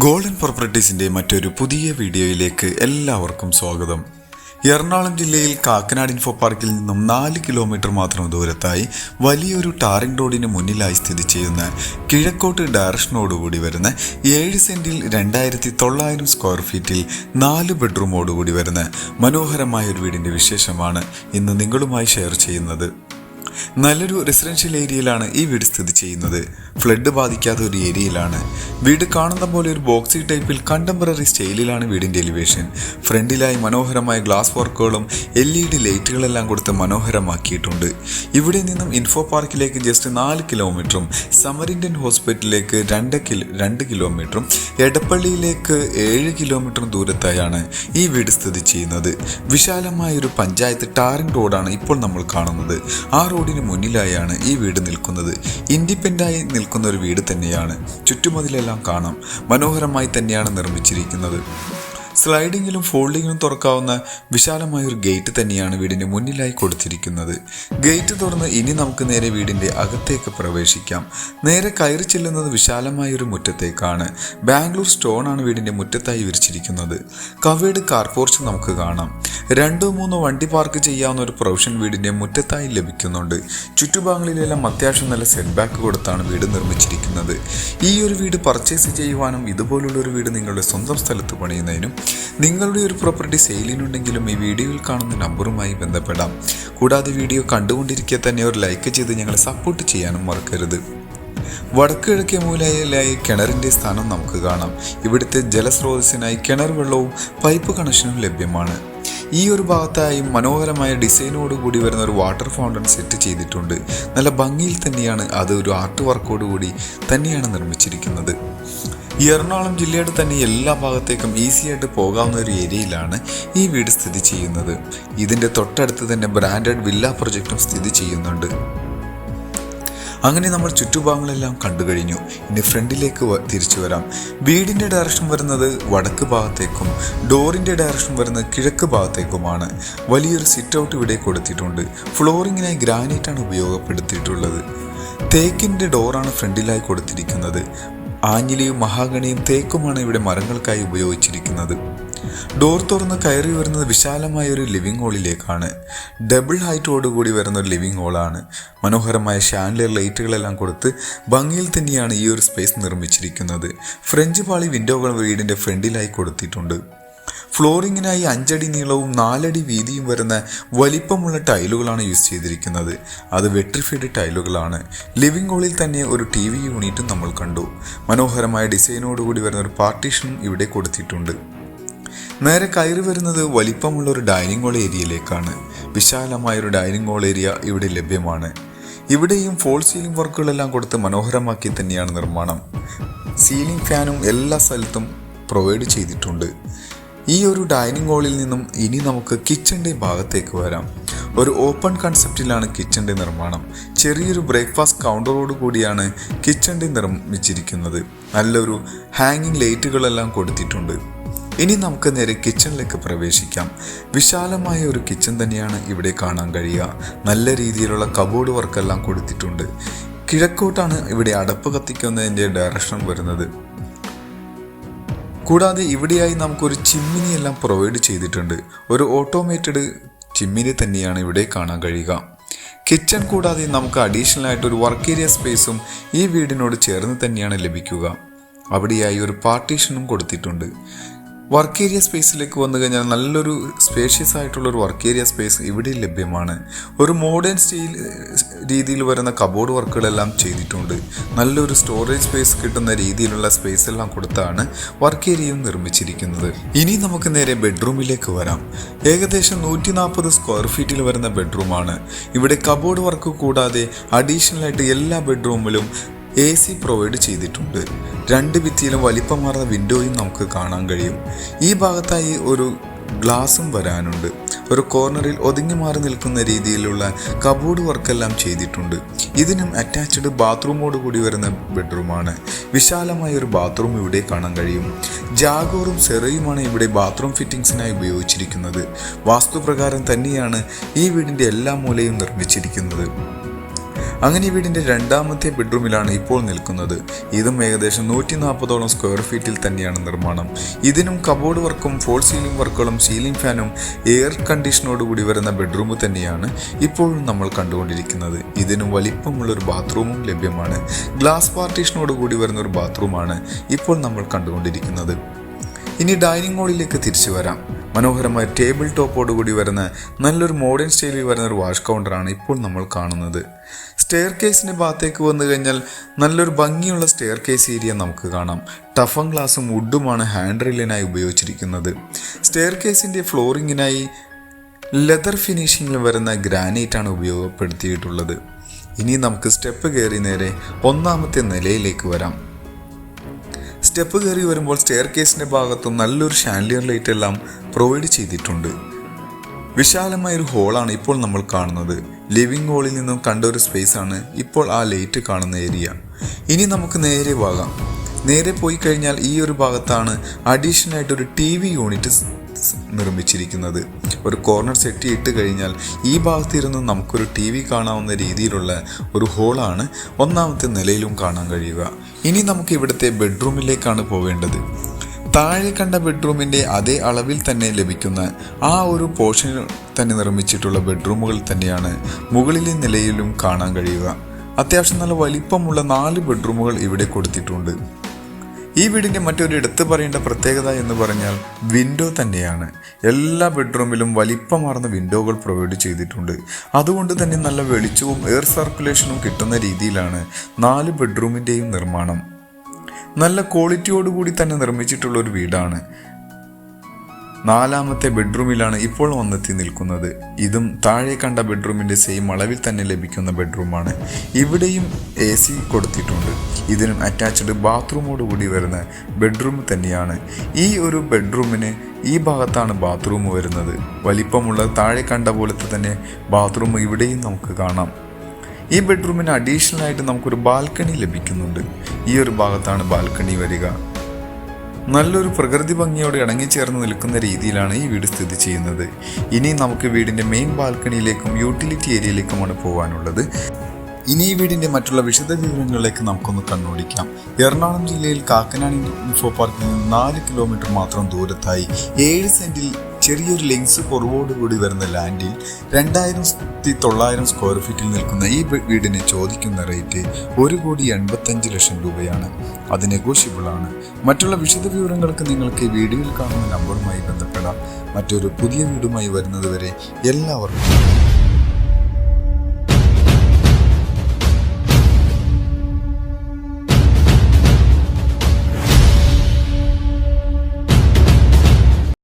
Golden പ്രോപ്പർട്ടീസിൻ്റെ മറ്റൊരു പുതിയ വീഡിയോയിലേക്ക് എല്ലാവർക്കും സ്വാഗതം. എറണാകുളം ജില്ലയിൽ കാക്കനാട് ഇൻഫോ പാർക്കിൽ നിന്നും 4 കിലോമീറ്റർ മാത്രം ദൂരത്തായി വലിയൊരു ടാറിംഗ് റോഡിന് മുന്നിലായി സ്ഥിതി ചെയ്യുന്ന കിഴക്കോട്ട് ഡയറക്ഷനോടുകൂടി വരുന്ന 7 സെന്റിൽ 2900 സ്ക്വയർ ഫീറ്റിൽ 4 ബെഡ്റൂമോടുകൂടി വരുന്ന മനോഹരമായ ഒരു വീടിൻ്റെ വിശേഷമാണ് ഇന്ന് നിങ്ങളുമായി ഷെയർ ചെയ്യുന്നത്. നല്ലൊരു റെസിഡൻഷ്യൽ ഏരിയയിലാണ് ഈ വീട് സ്ഥിതി ചെയ്യുന്നത്. ഫ്ലഡ് ബാധിക്കാത്ത ഒരു ഏരിയയിലാണ് വീട്. കാണുന്ന പോലെ ഒരു ബോക്സി ടൈപ്പിൽ കണ്ടംപററി സ്റ്റൈലിലാണ് വീടിൻ്റെ എലിവേഷൻ. ഫ്രണ്ടിലായി മനോഹരമായ ഗ്ലാസ് വർക്കുകളും LED ലൈറ്റുകളെല്ലാം കൊടുത്ത് മനോഹരമാക്കിയിട്ടുണ്ട്. ഇവിടെ നിന്നും ഇൻഫോ പാർക്കിലേക്ക് ജസ്റ്റ് 4 കിലോമീറ്ററും സമരിൻഡൻ ഹോസ്പിറ്റലിലേക്ക് 2 കിലോമീറ്ററും എടപ്പള്ളിയിലേക്ക് 7 കിലോമീറ്ററും ദൂരത്തായാണ് ഈ വീട് സ്ഥിതി ചെയ്യുന്നത്. വിശാലമായൊരു പഞ്ചായത്ത് ടാറിംഗ് റോഡാണ് ഇപ്പോൾ നമ്മൾ കാണുന്നത്. ആ റോഡിന് മുന്നിലായാണ് ഈ വീട് നിൽക്കുന്നത്. ഇൻഡിപെൻഡൻ്റായി നിൽക്കുന്ന ഒരു വീട് തന്നെയാണ്. ചുറ്റുമതിലെല്ലാം കാണാം. മനോഹരമായി തന്നെയാണ് നിർമ്മിച്ചിരിക്കുന്നത്. സ്ലൈഡിങ്ങിലും ഫോൾഡിങ്ങിലും തുറക്കാവുന്ന വിശാലമായൊരു ഗേറ്റ് തന്നെയാണ് വീടിൻ്റെ മുന്നിലായി കൊടുത്തിരിക്കുന്നത്. ഗേറ്റ് തുറന്ന് ഇനി നമുക്ക് നേരെ വീടിൻ്റെ അകത്തേക്ക് പ്രവേശിക്കാം. നേരെ കയറി ചെല്ലുന്നത് വിശാലമായൊരു മുറ്റത്തേക്കാണ്. ബാംഗ്ലൂർ സ്റ്റോണാണ് വീടിൻ്റെ മുറ്റത്തായി വിരിച്ചിരിക്കുന്നത്. കവേർഡ് കാർ പോർച്ച് നമുക്ക് കാണാം. 2-3 വണ്ടി പാർക്ക് ചെയ്യാവുന്ന ഒരു പ്രൊവിഷൻ വീടിൻ്റെ മുറ്റത്തായി ലഭിക്കുന്നുണ്ട്. ചുറ്റുഭാഗങ്ങളിലെല്ലാം അത്യാവശ്യം നല്ല സെറ്റ് ബാക്ക് കൊടുത്താണ് വീട് നിർമ്മിച്ചിരിക്കുന്നത്. ഈ ഒരു വീട് പർച്ചേസ് ചെയ്യുവാനും ഇതുപോലുള്ള ഒരു വീട് നിങ്ങളുടെ സ്വന്തം സ്ഥലത്ത് പണിയുന്നതിനും നിങ്ങളുടെ ഒരു പ്രോപ്പർട്ടി സെയിലിനുണ്ടെങ്കിലും ഈ വീഡിയോയിൽ കാണുന്ന നമ്പറുമായി ബന്ധപ്പെടാം. കൂടാതെ വീഡിയോ കണ്ടുകൊണ്ടിരിക്കെ തന്നെ ഒരു ലൈക്ക് ചെയ്ത് ഞങ്ങളെ സപ്പോർട്ട് ചെയ്യാനും മറക്കരുത്. വടക്ക് കിഴക്കേ മൂലയിലായി കിണറിൻ്റെ സ്ഥാനം നമുക്ക് കാണാം. ഇവിടുത്തെ ജലസ്രോതസ്സിനായി കിണർ വെള്ളവും പൈപ്പ് കണക്ഷനും ലഭ്യമാണ്. ഈ ഒരു ഭാഗത്തായി മനോഹരമായ ഡിസൈനോട് കൂടി വരുന്ന ഒരു വാട്ടർ ഫൗണ്ടൻ സെറ്റ് ചെയ്തിട്ടുണ്ട്. നല്ല ഭംഗിയിൽ തന്നെയാണ് അത്. ഒരു ആർട്ട് വർക്കോട് കൂടി തന്നെയാണ് നിർമ്മിച്ചിരിക്കുന്നത്. എറണാകുളം ജില്ലയുടെ തന്നെ എല്ലാ ഭാഗത്തേക്കും ഈസി ആയിട്ട് പോകാവുന്ന ഒരു ഏരിയയിലാണ് ഈ വീട് സ്ഥിതി ചെയ്യുന്നത്. ഇതിൻ്റെ തൊട്ടടുത്ത് തന്നെ ബ്രാൻഡഡ് വില്ല പ്രൊജക്റ്റും സ്ഥിതി ചെയ്യുന്നുണ്ട്. അങ്ങനെ നമ്മൾ ചുറ്റുഭാഗങ്ങളെല്ലാം കണ്ടു കഴിഞ്ഞു. ഇനി ഫ്രണ്ടിലേക്ക് തിരിച്ചു വരാം. വീടിൻ്റെ ഡയറക്ഷൻ വരുന്നത് വടക്ക് ഭാഗത്തേക്കും ഡോറിൻ്റെ ഡയറക്ഷൻ വരുന്നത് കിഴക്ക് ഭാഗത്തേക്കുമാണ്. വലിയൊരു സിറ്റ് ഔട്ട് ഇവിടെ കൊടുത്തിട്ടുണ്ട്. ഫ്ലോറിങ്ങിനായി ഗ്രാനൈറ്റാണ് ഉപയോഗപ്പെടുത്തിയിട്ടുള്ളത്. തേക്കിൻ്റെ ഡോറാണ് ഫ്രണ്ടിലായി കൊടുത്തിരിക്കുന്നത്. ആഞ്ഞിലിയും മഹാഗണിയും തേക്കുമാണ് ഇവിടെ മരങ്ങൾക്കായി ഉപയോഗിച്ചിരിക്കുന്നത്. ഡോർ തുറന്ന് കയറി വരുന്നത് വിശാലമായ ഒരു ലിവിംഗ് ഹാളിലേക്കാണ്. ഡബിൾ ഹൈറ്റോടുകൂടി വരുന്ന ഒരു ലിവിംഗ് ഹാളാണ്. മനോഹരമായ ഷാൻഡലിയർ ലൈറ്റുകളെല്ലാം കൊടുത്ത് ഭംഗിയിൽ തന്നെയാണ് ഈ ഒരു സ്പേസ് നിർമ്മിച്ചിരിക്കുന്നത്. ഫ്രഞ്ച് പാളി വിൻഡോകൾ വീടിൻ്റെ ഫ്രണ്ടിലായി കൊടുത്തിട്ടുണ്ട്. ഫ്ലോറിങ്ങിനായി 5 അടി നീളവും 4 അടി വീതിയും വരുന്ന വലിപ്പമുള്ള ടൈലുകളാണ് യൂസ് ചെയ്തിരിക്കുന്നത്. അത് വെട്രിഫൈഡ് ടൈലുകളാണ്. ലിവിംഗ് ഹാളിൽ തന്നെ ഒരു TV യൂണിറ്റും നമ്മൾ കണ്ടു. മനോഹരമായ ഡിസൈനോടുകൂടി വരുന്ന ഒരു പാർട്ടീഷനും ഇവിടെ കൊടുത്തിട്ടുണ്ട്. നേരെ കയറി വരുന്നത് വലിപ്പമുള്ള ഒരു ഡൈനിങ് ഹാൾ ഏരിയയിലേക്കാണ്. വിശാലമായൊരു ഡൈനിങ് ഹാൾ ഏരിയ ഇവിടെ ലഭ്യമാണ്. ഇവിടെയും ഫോൾ സീലിംഗ് വർക്കുകളെല്ലാം കൊടുത്ത് മനോഹരമാക്കി തന്നെയാണ് നിർമ്മാണം. സീലിംഗ് ഫാനും എല്ലാ സ്ഥലത്തും പ്രൊവൈഡ് ചെയ്തിട്ടുണ്ട്. ഈ ഒരു ഡൈനിങ് ഹാളിൽ നിന്നും ഇനി നമുക്ക് കിച്ചൻ്റെ ഭാഗത്തേക്ക് വരാം. ഒരു ഓപ്പൺ കൺസെപ്റ്റിലാണ് കിച്ചൻ്റെ നിർമ്മാണം. ചെറിയൊരു ബ്രേക്ക്ഫാസ്റ്റ് കൗണ്ടറോട് കൂടിയാണ് കിച്ചൻ്റെ നിർമ്മിച്ചിരിക്കുന്നത്. നല്ലൊരു ഹാങ്ങിങ് ലൈറ്റുകളെല്ലാം കൊടുത്തിട്ടുണ്ട്. ഇനി നമുക്ക് നേരെ കിച്ചണിലേക്ക് പ്രവേശിക്കാം. വിശാലമായ ഒരു കിച്ചൺ തന്നെയാണ് ഇവിടെ കാണാൻ കഴിയുക. നല്ല രീതിയിലുള്ള കബോർഡ് വർക്കെല്ലാം കൊടുത്തിട്ടുണ്ട്. കിഴക്കോട്ടാണ് ഇവിടെ അടപ്പ് കത്തിക്കുന്നതിൻ്റെ ഡയറക്ഷൻ വരുന്നത്. കൂടാതെ ഇവിടെയായി നമുക്കൊരു ചിമ്മിനി എല്ലാം പ്രൊവൈഡ് ചെയ്തിട്ടുണ്ട്. ഒരു ഓട്ടോമേറ്റഡ് ചിമ്മിനി തന്നെയാണ് ഇവിടെ കാണാൻ കഴിയുക. കിച്ചൺ കൂടാതെ നമുക്ക് അഡീഷണൽ ആയിട്ട് ഒരു വർക്ക് ഏരിയ സ്പേസും ഈ വീടിനോട് ചേർന്ന് തന്നെയാണ് ലഭിക്കുക. അവിടെയായി ഒരു പാർട്ടീഷനും കൊടുത്തിട്ടുണ്ട്. വർക്ക് ഏരിയ സ്പേസിലേക്ക് വന്നു കഴിഞ്ഞാൽ നല്ലൊരു സ്പേഷ്യസ് ആയിട്ടുള്ളൊരു വർക്ക് ഏരിയ സ്പേസ് ഇവിടെ ലഭ്യമാണ്. ഒരു മോഡേൺ സ്റ്റൈൽ രീതിയിൽ വരുന്ന കബോർഡ് വർക്കുകളെല്ലാം ചെയ്തിട്ടുണ്ട്. നല്ലൊരു സ്റ്റോറേജ് സ്പേസ് കിട്ടുന്ന രീതിയിലുള്ള സ്പേസ് എല്ലാം കൊടുത്താണ് വർക്ക് ഏരിയയും നിർമ്മിച്ചിരിക്കുന്നത്. ഇനി നമുക്ക് നേരെ ബെഡ്റൂമിലേക്ക് വരാം. ഏകദേശം 140 സ്ക്വയർ ഫീറ്റിൽ വരുന്ന ബെഡ്റൂമാണ്. ഇവിടെ കബോർഡ് വർക്ക് കൂടാതെ അഡീഷണൽ ആയിട്ട് എല്ലാ ബെഡ്റൂമിലും AC പ്രൊവൈഡ് ചെയ്തിട്ടുണ്ട്. 2 ഭിത്തിയിലും വലിപ്പമാർന്ന വിൻഡോയും നമുക്ക് കാണാൻ കഴിയും. ഈ ഭാഗത്തായി ഒരു ഗ്ലാസും വരാനുണ്ട്. ഒരു കോർണറിൽ ഒതുങ്ങി മാറി നിൽക്കുന്ന രീതിയിലുള്ള കബോർഡ് വർക്കെല്ലാം ചെയ്തിട്ടുണ്ട്. ഇതിനും അറ്റാച്ച്ഡ് ബാത്റൂമോട് കൂടി വരുന്ന ബെഡ്റൂമാണ്. വിശാലമായ ഒരു ബാത്റൂം ഇവിടെ കാണാൻ കഴിയും. ജാഗോറും സെറയുമാണ് ഇവിടെ ബാത്റൂം ഫിറ്റിംഗ്സിനായി ഉപയോഗിച്ചിരിക്കുന്നത്. വാസ്തുപ്രകാരം തന്നെയാണ് ഈ വീടിൻ്റെ എല്ലാ മൂലയും നിർമ്മിച്ചിരിക്കുന്നത്. അങ്ങനെ ഈ വീടിൻ്റെ രണ്ടാമത്തെ ബെഡ്റൂമിലാണ് ഇപ്പോൾ നിൽക്കുന്നത്. ഇതും ഏകദേശം 140ഓളം സ്ക്വയർ ഫീറ്റിൽ തന്നെയാണ് നിർമ്മാണം. ഇതിനും കബോർഡ് വർക്കും ഫോൾ സീലിംഗ് വർക്കുകളും സീലിംഗ് ഫാനും എയർ കണ്ടീഷനോട് കൂടി വരുന്ന ബെഡ്റൂം തന്നെയാണ് ഇപ്പോഴും നമ്മൾ കണ്ടുകൊണ്ടിരിക്കുന്നത്. ഇതിനും വലിപ്പമുള്ളൊരു ബാത്റൂമും ലഭ്യമാണ്. ഗ്ലാസ് പാർട്ടീഷനോട് കൂടി വരുന്ന ഒരു ബാത്റൂമാണ് ഇപ്പോൾ നമ്മൾ കണ്ടുകൊണ്ടിരിക്കുന്നത്. ഇനി ഡൈനിങ് ഹാളിലേക്ക് തിരിച്ചു വരാം. മനോഹരമായ ടേബിൾ ടോപ്പോടുകൂടി വരുന്ന നല്ലൊരു മോഡേൺ സ്റ്റൈലിൽ വരുന്ന ഒരു വാഷ് കൗണ്ടറാണ് ഇപ്പോൾ നമ്മൾ കാണുന്നത്. സ്റ്റെയർ കേസിൻ്റെ ഭാഗത്തേക്ക് വന്നു കഴിഞ്ഞാൽ നല്ലൊരു ഭംഗിയുള്ള സ്റ്റെയർ കേസ് ഏരിയ നമുക്ക് കാണാം. ടഫൻ ഗ്ലാസും വുഡുമാണ് ഹാൻഡ് റെയിലിനായി ഉപയോഗിച്ചിരിക്കുന്നത്. സ്റ്റെയർ കേസിൻ്റെ ഫ്ലോറിങ്ങിനായി ലെതർ ഫിനിഷിങ്ങിൽ വരുന്ന ഗ്രാനൈറ്റാണ് ഉപയോഗപ്പെടുത്തിയിട്ടുള്ളത്. ഇനി നമുക്ക് സ്റ്റെപ്പ് കയറി നേരെ ഒന്നാമത്തെ നിലയിലേക്ക് വരാം. സ്റ്റെപ്പ് കയറി വരുമ്പോൾ സ്റ്റെയർ കേസിൻ്റെ ഭാഗത്തും നല്ലൊരു ഷാൻഡിയർ ലൈറ്റ് എല്ലാം പ്രൊവൈഡ് ചെയ്തിട്ടുണ്ട്. വിശാലമായൊരു ഹോളാണ് ഇപ്പോൾ നമ്മൾ കാണുന്നത്. ലിവിംഗ് ഹാളിൽ നിന്നും കണ്ട ഒരു സ്പേസാണ് ഇപ്പോൾ ആ ലൈറ്റ് കാണുന്ന ഏരിയ. ഇനി നമുക്ക് നേരെ പോയി കഴിഞ്ഞാൽ ഈ ഒരു ഭാഗത്താണ് അഡീഷണൽ ആയിട്ടൊരു TV യൂണിറ്റ് നിർമ്മിച്ചിരിക്കുന്നത്. ഒരു കോർണർ സെറ്റ് ഇട്ട് കഴിഞ്ഞാൽ ഈ ഭാഗത്തിരുന്ന് നമുക്കൊരു TV കാണാവുന്ന രീതിയിലുള്ള ഒരു ഹോളാണ് ഒന്നാമത്തെ നിലയിലും കാണാൻ കഴിയുക. ഇനി നമുക്ക് ഇവിടുത്തെ ബെഡ്റൂമിലേക്കാണ് പോവേണ്ടത്. താഴെ കണ്ട ബെഡ്റൂമിൻ്റെ അതേ അളവിൽ തന്നെ ലഭിക്കുന്ന ആ ഒരു പോർഷനിൽ തന്നെ നിർമ്മിച്ചിട്ടുള്ള ബെഡ്റൂമുകൾ തന്നെയാണ് മുകളിലെ നിലയിലും കാണാൻ കഴിയുക. അത്യാവശ്യം നല്ല വലിപ്പമുള്ള 4 ബെഡ്റൂമുകൾ ഇവിടെ കൊടുത്തിട്ടുണ്ട്. ഈ വീടിൻ്റെ മറ്റൊരു എടുത്തു പറയേണ്ട പ്രത്യേകത എന്ന് പറഞ്ഞാൽ വിൻഡോ തന്നെയാണ്. എല്ലാ ബെഡ്റൂമിലും വലിപ്പമാർന്ന വിൻഡോകൾ പ്രൊവൈഡ് ചെയ്തിട്ടുണ്ട്. അതുകൊണ്ട് തന്നെ നല്ല വെളിച്ചവും എയർ സർക്കുലേഷനും കിട്ടുന്ന രീതിയിലാണ് 4 ബെഡ്റൂമിൻ്റെയും നിർമ്മാണം. നല്ല ക്വാളിറ്റിയോടുകൂടി തന്നെ നിർമ്മിച്ചിട്ടുള്ള ഒരു വീടാണ്. 4ാമത്തെ ബെഡ്റൂമിലാണ് ഇപ്പോൾ വന്നെത്തി നിൽക്കുന്നത്. ഇതും താഴെ കണ്ട ബെഡ്റൂമിൻ്റെ സെയിം അളവിൽ തന്നെ ലഭിക്കുന്ന ബെഡ്റൂമാണ്. ഇവിടെയും AC കൊടുത്തിട്ടുണ്ട്. ഇതിനും അറ്റാച്ച്ഡ് ബാത്റൂമോട് കൂടി വരുന്ന ബെഡ്റൂം തന്നെയാണ്. ഈ ഒരു ബെഡ്റൂമിന് ഈ ഭാഗത്താണ് ബാത്റൂം വരുന്നത്. വലിപ്പമുള്ള താഴെ കണ്ട പോലത്തെ തന്നെ ബാത്റൂം ഇവിടെയും നമുക്ക് കാണാം. ഈ ബെഡ്റൂമിന് അഡീഷണൽ ആയിട്ട് നമുക്കൊരു ബാൽക്കണി ലഭിക്കുന്നുണ്ട്. ഈ ഒരു ഭാഗത്താണ് ബാൽക്കണി വരിക. നല്ലൊരു പ്രകൃതി ഭംഗിയോട് ഇണങ്ങിച്ചേർന്ന് നിൽക്കുന്ന രീതിയിലാണ് ഈ വീട് സ്ഥിതി ചെയ്യുന്നത്. ഇനി നമുക്ക് വീടിൻ്റെ മെയിൻ ബാൽക്കണിയിലേക്കും യൂട്ടിലിറ്റി ഏരിയയിലേക്കുമാണ് പോകാനുള്ളത്. ഇനി ഈ വീടിൻ്റെ മറ്റുള്ള വിശദ വിവരങ്ങളിലേക്ക് നമുക്കൊന്ന് കണ്ണോടിക്കാം. എറണാകുളം ജില്ലയിൽ കാക്കനാട് ഇൻഫോ പാർക്കിൽ നിന്ന് 4 കിലോമീറ്റർ മാത്രം ദൂരത്തായി 7 സെന്റിൽ ചെറിയൊരു ലെങ്സ് കുറവോടുകൂടി വരുന്ന ലാൻഡിൽ 2900 സ്ക്വയർ ഫീറ്റിൽ നിൽക്കുന്ന ഈ വീടിന് ചോദിക്കുന്ന റേറ്റ് 1,85,00,000 രൂപയാണ്. അത് നെഗോഷ്യബിൾ ആണ്. മറ്റുള്ള വിശദ വിവരങ്ങൾക്ക് നിങ്ങൾക്ക് വീഡിയോയിൽ കാണുന്ന നമ്പറുമായി ബന്ധപ്പെടാം. മറ്റൊരു പുതിയ വീടുമായി വരുന്നതുവരെ എല്ലാവർക്കും